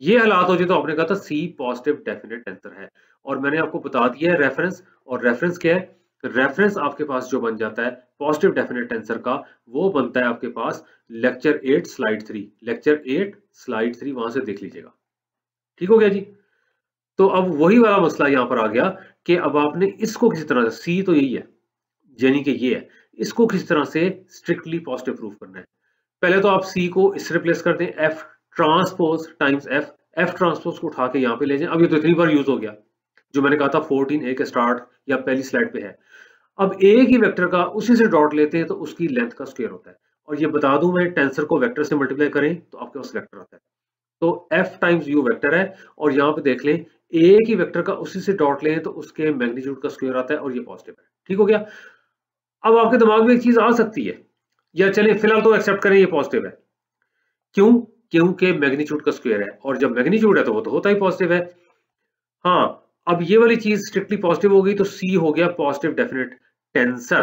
ये हालात हो जाए तो आपने कहा था सी पॉजिटिव डेफिनेट आंसर है। और मैंने आपको बता दिया है रेफरेंस, और रेफरेंस क्या है? रेफरेंस आपके पास जो बन जाता है पॉजिटिव डेफिनेट आंसर का, वो बनता है आपके पास लेक्चर 8 स्लाइड 3, लेक्चर 8 स्लाइड 3, वहां से देख लीजिएगा। ठीक हो गया जी। तो अब वही वाला मसला यहाँ पर आ गया कि अब आपने इसको किसी तरह से, सी तो यही है, यानी कि ये है, इसको किसी तरह से स्ट्रिक्टली पॉजिटिव प्रूफ करना है। पहले तो आप सी को इससे रिप्लेस कर दें, F transpose times F, F transpose को उठा के यहाँ पे ले जाएं। अब ये तो इतनी बार यूज हो गया, जो मैंने कहा था 14A के स्टार्ट या पहली स्लाइड पे है। अब एक ही वेक्टर का उसी से डॉट लेते हैं तो उसकी लेंथ का स्क्वायर होता है। और ये बता दूं मैं, टेंसर को वेक्टर से मल्टीप्लाई करें तो आपके पास वेक्टर आता है, तो f टाइम्स u वेक्टर है। और यहाँ पे देख लें, एक ही वेक्टर का उसी से डॉट लें तो उसके मैग्नीट्यूड का स्क्वायर आता है, और ये पॉजिटिव है। ठीक हो गया। अब आपके दिमाग में एक चीज आ सकती है, या चलिए फिलहाल तो एक्सेप्ट करें ये पॉजिटिव है। क्यों? क्योंकि मैग्नीट्यूड का स्क्वायर है, और जब मैग्नीट्यूड है तो वो तो होता ही पॉजिटिव है। हाँ, अब ये वाली चीज स्ट्रिक्टली पॉजिटिव हो गई तो सी हो गया पॉजिटिव डेफिनेट टेंसर।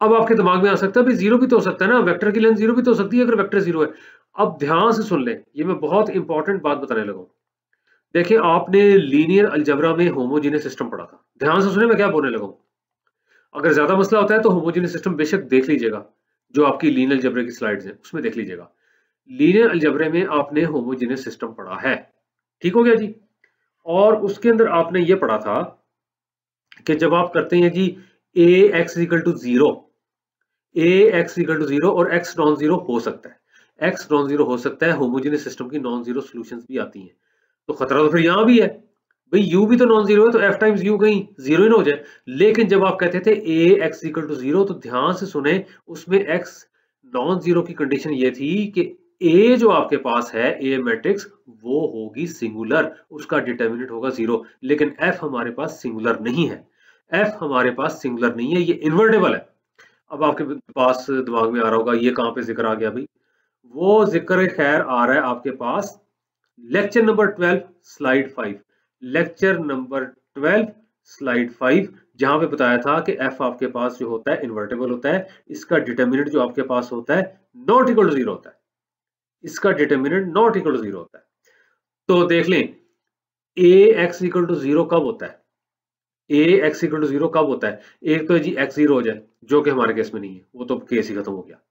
अब आपके दिमाग में आ सकता है भाई जीरो भी तो हो सकता है ना, वेक्टर की लेंथ जीरो भी तो हो सकती है अगर वेक्टर जीरो है। अब ध्यान से सुन लें, ये मैं बहुत इंपॉर्टेंट बात बताने लगा हूं। देखिए, आपने लीनियर अलजेब्रा में होमोजेनियस सिस्टम पढ़ा था, ध्यान से सुने मैं क्या बोलने लगा हूं। अगर ज्यादा मसला होता है तो होमोजेनियस सिस्टम बेशक देख लीजिएगा, जो आपकी लीनियर अलजेब्रा की स्लाइड्स हैं उसमें देख लीजिएगा। लीनियर अलजेब्रा में आपने होमोजेनियस सिस्टम पढ़ा है। ठीक हो गया जी। और उसके अंदर आपने ये पढ़ा था कि जब आप करते हैं जी A X equal to zero, A X equal to zero और एक्स नॉन जीरो हो सकता है, एक्स नॉन जीरो हो सकता है, होमोजेनियस सिस्टम की नॉन जीरो सॉल्यूशंस भी आती हैं। तो खतरा तो फिर यहाँ भी है भाई, u भी तो नॉन जीरो है, तो f टाइम्स u कहीं जीरो ही ना हो जाए। लेकिन जब आप कहते थे a x equal to zero, तो ध्यान से सुने, उसमें x नॉन जीरो की कंडीशन ये थी कि a जो आपके पास है, a मैट्रिक्स, वो होगी सिंगुलर, उसका डिटर्मिनेंट होगा जीरो। लेकिन f हमारे पास सिंगुलर नहीं है, f हमारे पास सिंगुलर नहीं है, ये इन्वर्टेबल है। अब आपके पास दिमाग में आ रहा होगा ये कहाँ पे जिक्र आ गया भाई? वो जिक्र खैर आ रहा है आपके पास lecture number 12 slide 5, lecture number 12 slide 5, जहां पे बताया था कि f आपके पास जो होता है इन्वर्टेबल होता है, इसका डिटर्मिनेंट जो आपके पास होता है नॉट इक्वल टू जीरो होता है, इसका determinant not equal to zero होता है। तो देख लें, a x equal to zero कब होता है? a x equal to zero कब होता है? एक तो जी x जीरो हो जाए, जो कि हमारे केस में नहीं है, वो तो केस ही खत्म हो गया।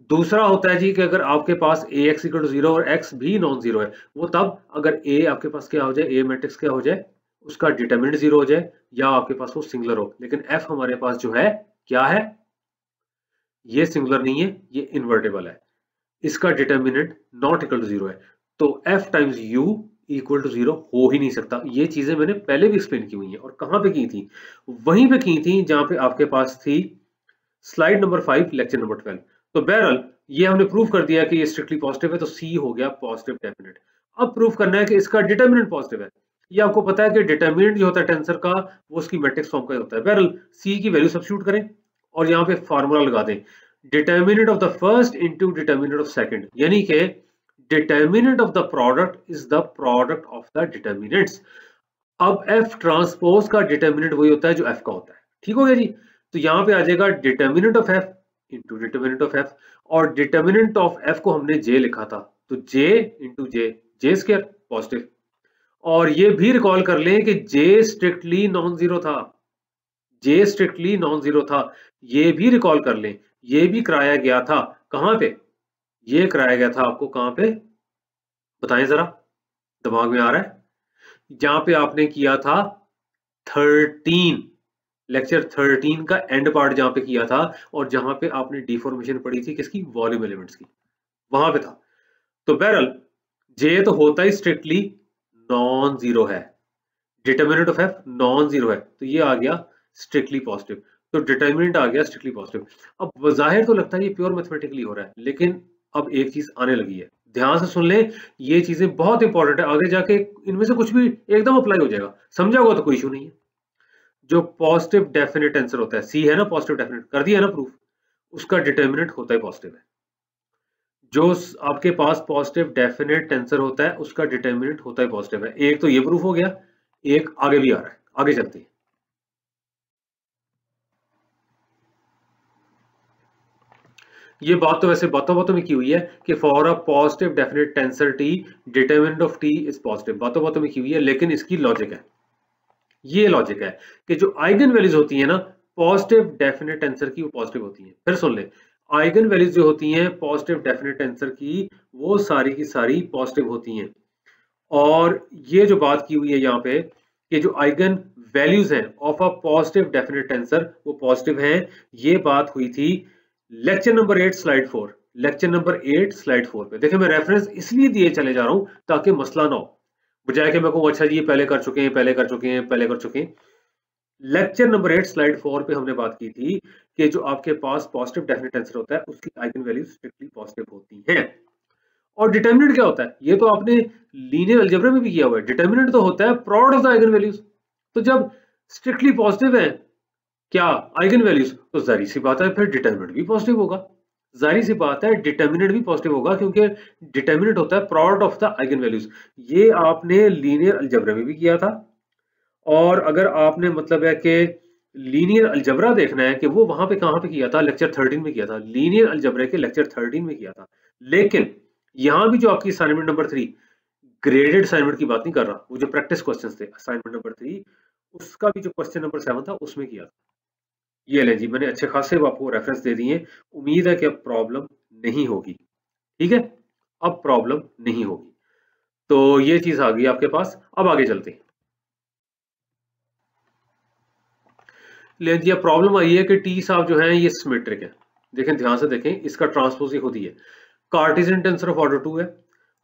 दूसरा होता है जी कि अगर आपके पास ए एक्स इक्वल टू जीरो और एक्स भी नॉन जीरो है, वो तब अगर ए आपके पास क्या हो जाए, ए मैट्रिक्स क्या हो जाए, उसका डिटर्मिनेंट जीरो हो जाए, या आपके पास वो सिंगुलर हो। लेकिन एफ हमारे पास जो है क्या है? ये सिंगुलर नहीं है, ये इन्वर्टेबल है। इसका डिटर्मिनेंट नॉट इक्वल टू 0 है, तो f times u equal to 0 हो ही नहीं सकता। ये चीजें मैंने पहले भी एक्सप्लेन की हुई हैं, और कहां पे की थी? वहीं पे की थी जहां पे आपके पास थी स्लाइड नंबर 5 लेक्चर नंबर 12। तो बहरहाल ये हमने प्रूव कर दिया कि ये स्ट्रिक्टली पॉजिटिव है, तो C हो गया पॉजिटिव डेफिनेट। अब प्रूव करना है कि इसका डिटर्मिनेंट पॉजिटिव है। ये आपको पता है कि डिटर्मिनेंट जो होता है टेंसर का, वो उसकी मैट्रिक्स फॉर्म का होता है। बहरहाल C की वैल्यू सब्स्टिट्यूट करें और यहाँ पे फार्मूला लगा दें, determinant of the first into determinant of second, यानी कि determinant of the product is the product of the determinants. अब F ट्रांसपोज का डिटर्मिनेंट वही होता है जो F का होता है। ठीक हो गया जी? तो यहाँ पे आ जाएगा determinant of F into determinant of F, और डिटर्मिनेंट ऑफ F को हमने J लिखा था, तो J into J square positive. और ये भी रिकॉल कर लें कि J स्ट्रिक्टली नॉन जीरो था, J स्ट्रिक्टली नॉन जीरो था। ये भी रिकॉल कर लें, ये भी कराया गया था कहां पे? ये कराया गया था आपको कहां पे, बताएं जरा, दिमाग में आ रहा है? जहां पे आपने किया था 13, लेक्चर 13 का एंड पार्ट जहां पे किया था, और जहां पे आपने डिफॉर्मेशन पढ़ी थी किसकी? वॉल्यूम एलिमेंट्स की, वहां पे था। तो बहरहाल J तो होता ही स्ट्रिक्टली नॉन जीरो है, determinant of F non zero है, तो ये आ गया स्ट्रिक्टली पॉजिटिव। तो डिटर्मिनेंट आ गया स्ट्रिक्टली पॉजिटिव। अब जाहिर तो लगता है ये प्योर मैथमेटिकली हो रहा है, लेकिन अब एक चीज आने लगी है, ध्यान से सुन लें, ये चीजें बहुत इंपॉर्टेंट है, आगे जाके इनमें से कुछ भी एकदम अप्लाई हो जाएगा, समझा होगा तो कोई इशू नहीं है। जो पॉजिटिव डेफिनेट आंसर होता है, सी है ना पॉजिटिव डेफिनेट, कर दिया ना प्रूफ, उसका डिटर्मिनेंट होता है पॉजिटिव है। जो आपके पास पॉजिटिव डेफिनेट आंसर होता है उसका डिटर्मिनेंट होता है पॉजिटिव है। एक तो ये प्रूफ हो गया, एक आगे भी आ रहा है, आगे चलते हैं। ये बात तो वैसे बातों बातों में की हुई है कि for a positive definite tensor T determinant of T is positive, बातों बातों में की हुई है, लेकिन इसकी लॉजिक है, ये लॉजिक है कि जो आइगन वैल्यूज होती है ना पॉजिटिव डेफिनेट टेंसर की, वो पॉजिटिव होती है। फिर सुन ले, आइगन वैल्यूज जो होती हैं पॉजिटिव डेफिनेट टेंसर की, वो सारी की सारी पॉजिटिव होती हैं। और ये जो बात की हुई है यहाँ पे कि जो आइगन वैल्यूज हैं of a positive definite tensor वो पॉजिटिव हैं, ये बात हुई थी lecture number 8 slide 4, lecture number 8 slide 4 पे। देखिए मैं रेफरेंस इसलिए दिए चले जा रहा हूं ताकि मसला ना हो, बजाय कि मैं कहूँ अच्छा जी ये पहले कर चुके हैं, पहले कर चुके हैं, पहले कर चुके हैं। लेक्चर नंबर 8 स्लाइड 4 पे हमने बात की थी कि जो आपके पास पॉजिटिव डेफिनेट आंसर होता है उसकी आइगन वैल्यूज स्ट्रिक्टली पॉजिटिव होती हैं। और डिटर्मिनेंट क्या होता है? ये तो आपने लीनियर अलजेब्रा में भी किया हुआ है, डिटर्मिनेंट तो होता है product of the eigen values. तो जब स्ट्रिक्टली पॉजिटिव है क्या आइगन वैल्यूज, तो जाहिर सी बात है फिर डिटर्मिनेंट भी पॉजिटिव होगा, जाहिर सी बात है डिटर्मिनेंट भी पॉजिटिव होगा, क्योंकि डिटर्मिनेंट होता है product of the eigen values. ये आपने लीनियर अलजेब्रा में भी किया था, और अगर आपने मतलब है कि लीनियर अलजबरा देखना है कि वो वहां पे कहां पे किया था, लेक्चर 13 में किया था, लीनियर अलजबरा के लेक्चर 13 में किया था। लेकिन यहां भी जो आपकी असाइनमेंट नंबर 3, ग्रेडेड असाइनमेंट की बात नहीं कर रहा, वो जो प्रैक्टिस क्वेश्चंस थे असाइनमेंट नंबर 3, उसका भी जो क्वेश्चन नंबर 7 था उसमें किया था। ये लें जी, मैंने अच्छे खासे आपको रेफरेंस दे दिए, उम्मीद है कि अब प्रॉब्लम नहीं होगी। ठीक है, अब प्रॉब्लम नहीं होगी। तो ये चीज आ गई आपके पास, अब आगे चलते हैं। ले जी, प्रॉब्लम आई है कि टी साहब जो है ये सिमेट्रिक है। देखें ध्यान से देखें, इसका ट्रांसपोज खुद ही है, कार्टेशियन टेंसर ऑफ ऑर्डर 2 है।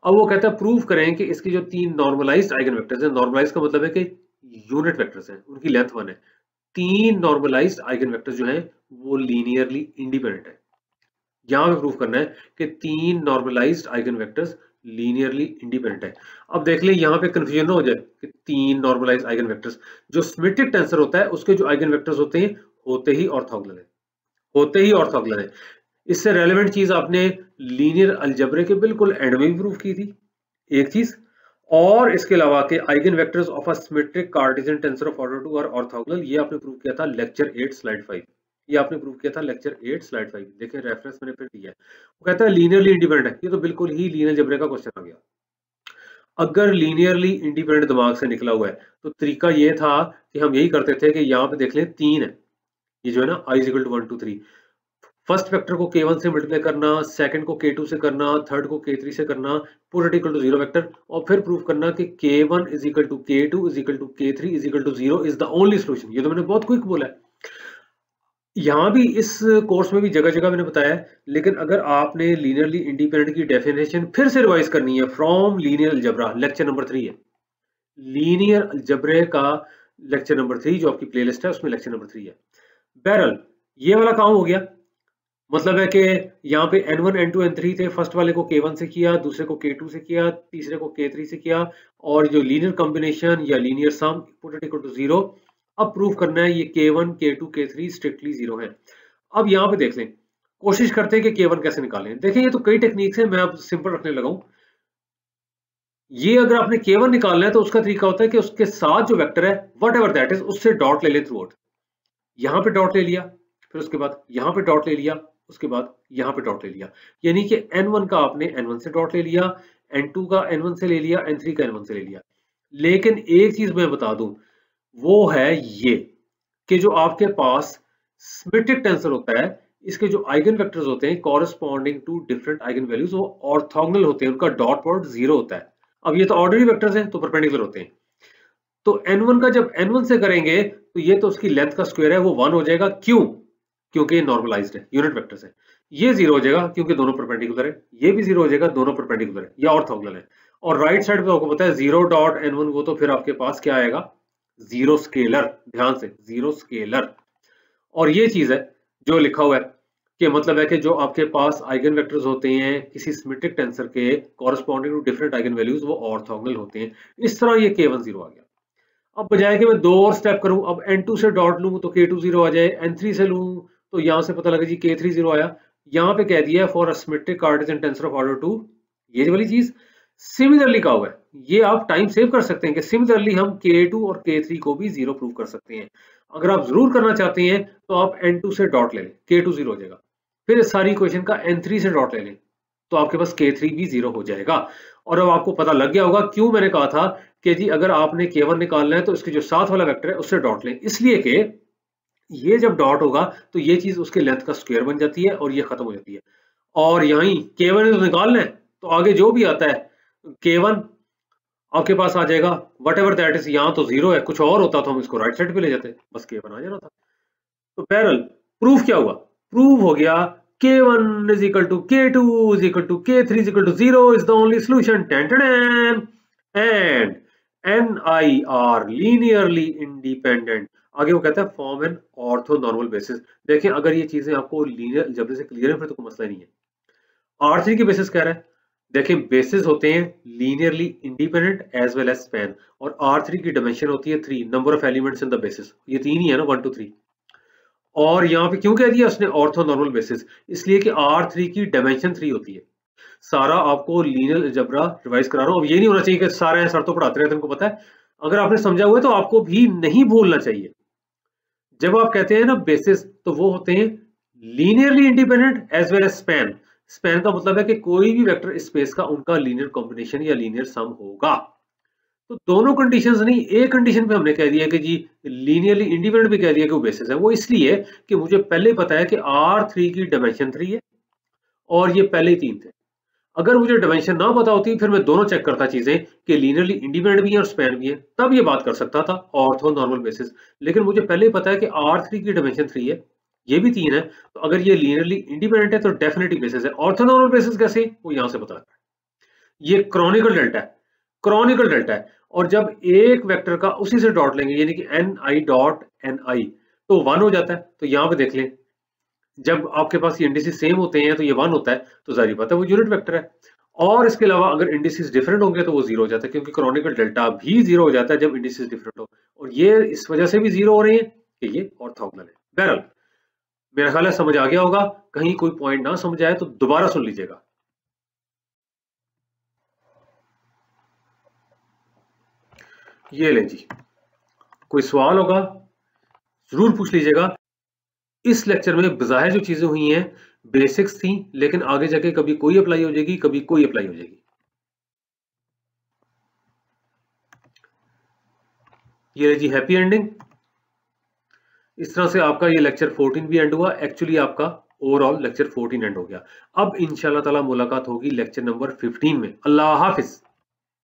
अब वो कहता है प्रूव करें कि इसकी जो 3 नॉर्मलाइज्ड आइगन वेक्टर्स हैं, नॉर्मलाइज्ड का मतलब है कि यूनिट वेक्टर्स हैं, उनकी लेंथ 1 है, 3 नॉर्मलाइज्ड आइगन वेक्टर्स जो हैं वो लीनियरली इंडिपेंडेंट है। यहां पे प्रूव करना है कि 3 normalised eigen vectors linearly independent है। अब देख ले यहाँ पे कंफ्यूजन ना हो जाए कि 3 नॉर्मलाइज्ड आइगन वेक्टर्स, जो सिमेट्रिक टेंसर होता है उसके जो आइगन वेक्टर्स होते हैं होते ही ऑर्थोगोनल है, होते ही ऑर्थोगोनल है। इससे रेलेवेंट चीज आपने लीनियर अलजेब्रे के बिल्कुल एंड में भी प्रूव की थी एक चीज, और इसके अलावा के eigen vectors of a symmetric Cartesian tensor of order 2 और ऑर्थोगोनल, ये आपने प्रूव किया था लेक्चर 8 स्लाइड 5। ये आपने प्रूव किया था लेक्चर 8 स्लाइड 5। देखें रेफरेंस मैंने फिर दिया है, वो कहता है लीनियरली इंडिपेंडेंट है, ये तो बिल्कुल ही लीनियर अलजेब्रे का क्वेश्चन आ गया। अगर लीनियरली इंडिपेंडेंट दिमाग से निकला हुआ है तो तरीका ये था कि हम यही करते थे कि यहाँ पे देख लें 3 है, ये जो है ना i equal to 1 2 3, first vector को k1 से मल्टीप्लाई करना, सेकंड को k2 से करना, थर्ड को k3 से करना, put it equal to 0 vector, और फिर प्रूव करना कि k1 is equal to k2 is equal to k3 is equal to 0 is the only solution. ये तो मैंने बहुत क्विक बोला है। यहाँ भी इस कोर्स में भी जगह-जगह मैंने बताया है, लेकिन अगर आपने लीनियरली इंडिपेंडेंट की डेफिनेशन फिर से रिवाइज करनी है from linear algebra, lecture number 3 है। लीनियर अलजेब्रा का लेक्चर नंबर 3 जो आपकी प्लेलिस्ट है उसमें लेक्चर नंबर 3 है। बहरहाल ये वाला काम हो गया। मतलब है कि यहाँ पे N1, N2, N3 थे, फर्स्ट वाले को K1 से किया, दूसरे को K2 से किया, तीसरे को K3 से किया, और जो लीनियर कॉम्बिनेशन या linear sum put it equal to 0। अब प्रूव करना है ये K1, K2, K3 स्ट्रिक्टली 0 है। अब यहाँ पे देख लें, कोशिश करते हैं कि K1 कैसे निकालें। देखें ये तो कई टेक्निक्स है, मैं अब सिंपल रखने लगा हूँ। ये अगर आपने K1 निकालना है तो उसका तरीका होता है कि उसके साथ जो वेक्टर है वट एवर दैट इज उससे डॉट ले लें थ्रू आउट। यहाँ पे डॉट ले लिया, फिर उसके बाद यहाँ पे डॉट ले लिया, उसके बाद यहाँ पे डॉट ले लिया। यानी कि N1 का आपने N1 से डॉट ले लिया, N2 का N1 से ले लिया, N3 का N1 से ले लिया। लेकिन एक चीज मैं बता दूं, वो है ये कि जो आपके पास सिमेट्रिक टेंसर होता है, इसके जो आइगन वेक्टर्स होते हैं corresponding to different eigen values, वो ऑर्थोगोनल होते हैं, उनका डॉट प्रोडक्ट 0 होता है। अब ये तो ऑर्डिनरी वेक्टर्स हैं तो परपेंडिकुलर होते हैं। तो N1 का जब N1 से करेंगे तो ये तो उसकी लेंथ का स्क्वायर है, वो 1 हो जाएगा। क्यों? क्योंकि ये नॉर्मलाइज्ड है, यूनिट वेक्टर्स है। ये 0 हो जाएगा क्योंकि दोनों परपेंडिकुलर है। ये भी 0 हो जाएगा, दोनों परपेंडिकुलर है या ऑर्थोगोनल है। और राइट साइड पे आपको पता है 0 डॉट N1, वो तो फिर आपके पास क्या आएगा? 0 स्केलर। ध्यान से, 0 स्केलर। और ये चीज है जो लिखा हुआ है कि मतलब है कि जो आपके पास आइगन वेक्टर्स होते हैं किसी सिमेट्रिक टेंसर के corresponding to different eigen values, वो ऑर्थोगोनल होते हैं। इस तरह ये K1 0 आ गया। अब बजाय कि मैं 2 और स्टेप करूं, अब N2 से डॉट लूं तो K2 0 आ जाए, N3 से लूं तो यहां से पता लगे जी K3 0 आया। यहां पे कह दिया for a symmetric Cartesian tensor of order 2, ये वाली चीज। सिमिलरली का हुआ है, ये आप टाइम सेव कर सकते हैं कि सिमिलरली हम K2 और K3 को भी 0 प्रूव कर सकते हैं। अगर आप जरूर करना चाहते हैं तो आप N2 से डॉट ले लें, K2 0 हो जाएगा। फिर इस सारी इक्वेशन का N3 से डॉट ले लें तो आपके पास K3 भी 0 हो जाएगा। और अब आपको पता लग गया होगा क्यों मैंने कहा था कि जी अगर आपने K1 निकालना है तो इसके जो साथ वाला वेक्टर है उससे डॉट लें, इसलिए कि ये जब डॉट होगा तो ये चीज उसके लेंथ का स्क्वायर बन जाती है और ये खत्म हो जाती है। और यहीं K1 तो निकालना है तो आगे जो भी आता है K1 आपके पास आ जाएगा वट एवर दैट इज। यहाँ तो 0 है, कुछ और होता तो हम इसको राइट साइड पे ले जाते, बस K1 आ जाना था। तो बहरहाल प्रूफ क्या हुआ? प्रूफ हो गया K1 is equal to K2 is equal to K3 is equal to 0 is the only solution. And Ni are linearly independent. आगे वो कहता है फॉर्म एन ऑर्थोनॉर्मल बेसिस। देखें अगर ये चीजें आपको लीनियर अलजेब्रा से क्लियर है फिर तो कोई मसला नहीं है। R3 की बेसिस कह रहा है, देखें बेसिस होते हैं linearly independent as well as span, और R3 की डायमेंशन होती है 3, number of elements in the basis. ये 3 ही है ना, 1 2 3। और यहाँ पे क्यों कह दिया उसने ऑर्थोनॉर्मल बेसिस? इसलिए कि R3 की डायमेंशन 3 होती है। सारा आपको लीनियर अलजेब्रा रिवाइज करा रहा हूँ। अब ये नहीं होना चाहिए कि सारे सर तो पढ़ाते रहते हैं, उनको पता है। अगर आपने समझा हुआ है तो आपको भी नहीं भूलना चाहिए। जब आप कहते हैं ना बेसिस, तो वो होते हैं linearly independent as well as span. Span का मतलब है कि कोई भी वेक्टर स्पेस का उनका लीनियर कॉम्बिनेशन या लीनियर सम होगा। तो दोनों कंडीशंस नहीं, एक कंडीशन पे हमने कह दिया कि जी लीनियरली इंडिपेंडेंट भी कह दिया कि वो बेसिस है। वो इसलिए कि मुझे पहले पता है कि R3 की डायमेंशन 3 है और ये पहले ही 3 थे। अगर मुझे डायमेंशन ना पता होती फिर मैं दोनों चेक करता चीजें कि लीनियरली इंडिपेंडेंट भी है और स्पैन भी है, तब ये बात कर सकता था ऑर्थो नॉर्मल बेसिस। लेकिन मुझे पहले ही पता है कि R3 की डायमेंशन 3 है, ये भी 3 है, तो अगर ये लीनियरली इंडिपेंडेंट है तो डेफिनेटली बेसिस है। ऑर्थो नॉर्मल बेसिस कैसे, वो यहां से पता है। ये क्रॉनिकल डेल्टा है, क्रॉनिकल डेल्टा है। और जब एक वेक्टर का उसी से डॉट लेंगे यानी कि Ni डॉट Ni तो 1 हो जाता है। तो यहाँ पे देख लें, जब आपके पास ये इंडिसेस सेम होते हैं तो ये 1 होता है, तो जाहिर बात है वो यूनिट वेक्टर है। और इसके अलावा अगर इंडिसेस डिफरेंट होंगे तो वो 0 हो जाता है, क्योंकि क्रॉनिकल डेल्टा भी 0 हो जाता है जब इंडिसेस डिफरेंट हो। और ये इस वजह से भी 0 हो रहे हैं कि ये ऑर्थोगोनल है। बहरहाल मेरा ख्याल है समझ आ गया होगा। कहीं कोई पॉइंट ना समझ आए तो दोबारा सुन लीजिएगा। ये ले जी, कोई सवाल होगा जरूर पूछ लीजिएगा। इस लेक्चर में बज़ाहिर जो चीजें हुई हैं बेसिक्स थी, लेकिन आगे जाके कभी कोई अप्लाई हो जाएगी, कभी कोई अप्लाई हो जाएगी। ये जी हैप्पी एंडिंग। इस तरह से आपका ये लेक्चर 14 भी एंड हुआ। एक्चुअली आपका ओवरऑल लेक्चर 14 एंड हो गया। अब इंशाल्लाह ताला मुलाकात होगी लेक्चर नंबर 15 में। अल्लाह हाफिज।